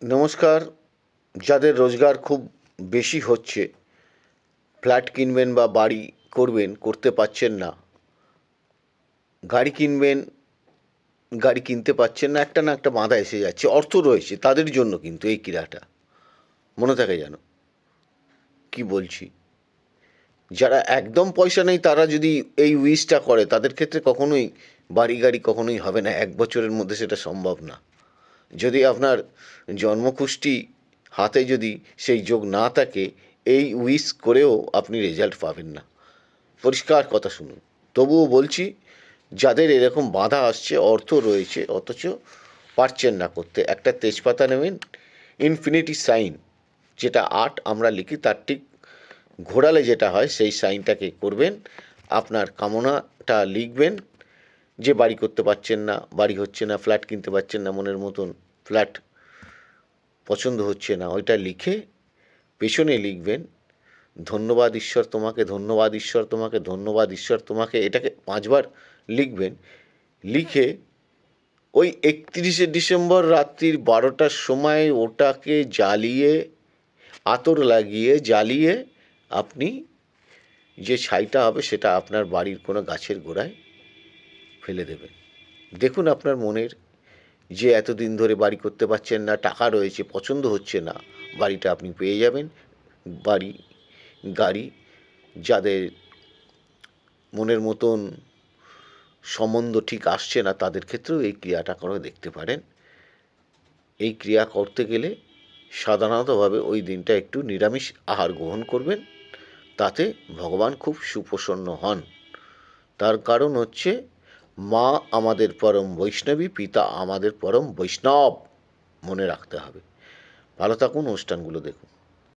নমস্কার। যাদের রোজগার খুব বেশি হচ্ছে, ফ্ল্যাট কিনবেন বা বাড়ি করবেন, করতে পারছেন না, গাড়ি কিনবেন, গাড়ি কিনতে পারছেন না, একটা না একটা বাধা এসে যাচ্ছে, অর্থ রয়েছে, তাদের জন্য কিন্তু এই ক্রীড়াটা মনে থাকে যেন কি বলছি। যারা একদম পয়সা নেই তারা যদি এই উইশটা করে, তাদের ক্ষেত্রে কখনোই বাড়ি গাড়ি কখনোই হবে না, 1 বছরের মধ্যে সেটা সম্ভব না। যদি আপনার জন্মকুষ্টি হাতে যদি সেই যোগ না থাকে, এই উইশ করেও আপনি রেজাল্ট পাবেন না। পরিষ্কার কথা শুনুন। তবুও বলছি, যাদের এরকম বাধা আসছে, অর্থ রয়েছে অথচ পারছেন না করতে, একটা তেজপাতা নেবেন, ইনফিনিটি সাইন, যেটা আট আমরা লিখি তার ঠিক ঘোরালে যেটা হয় সেই সাইনটাকে করবেন। আপনার কামনাটা লিখবেন, যে বাড়ি করতে পারছেন না, বাড়ি হচ্ছে না, ফ্ল্যাট কিনতে পারছেন না, মনের মতন ফ্ল্যাট পছন্দ হচ্ছে না, ওইটা লিখে পেছনে লিখবেন, ধন্যবাদ ঈশ্বর তোমাকে, ধন্যবাদ ঈশ্বর তোমাকে, ধন্যবাদ ঈশ্বর তোমাকে। এটাকে 5বার লিখবেন। লিখে ওই 31শে ডিসেম্বর রাত্রির 12টার সময় ওটাকে জ্বালিয়ে, আতর লাগিয়ে জ্বালিয়ে আপনি যে ছাইটা হবে সেটা আপনার বাড়ির কোনো গাছের গোড়ায় ফেলে দেবেন। দেখুন আপনার মনের যে এতদিন ধরে বাড়ি করতে পারছেন না, টাকা রয়েছে, পছন্দ হচ্ছে না, বাড়িটা আপনি পেয়ে যাবেন। বাড়ি গাড়ি, যাদের মনের মতন সম্বন্ধ ঠিক আসছে না, তাদের ক্ষেত্রেও এই ক্রিয়াটা করে দেখতে পারেন। এই ক্রিয়া করতে গেলে সাধারণতভাবে ওই দিনটা একটু নিরামিষ আহার গ্রহণ করবেন, তাতে ভগবান খুব সুপ্রসন্ন হন। তার কারণ হচ্ছে, মা আমাদের পরম বৈষ্ণবী, পিতা আমাদের পরম বৈষ্ণব, মনে রাখতে হবে। ভালো থাকুন, অনুষ্ঠানগুলো দেখুন।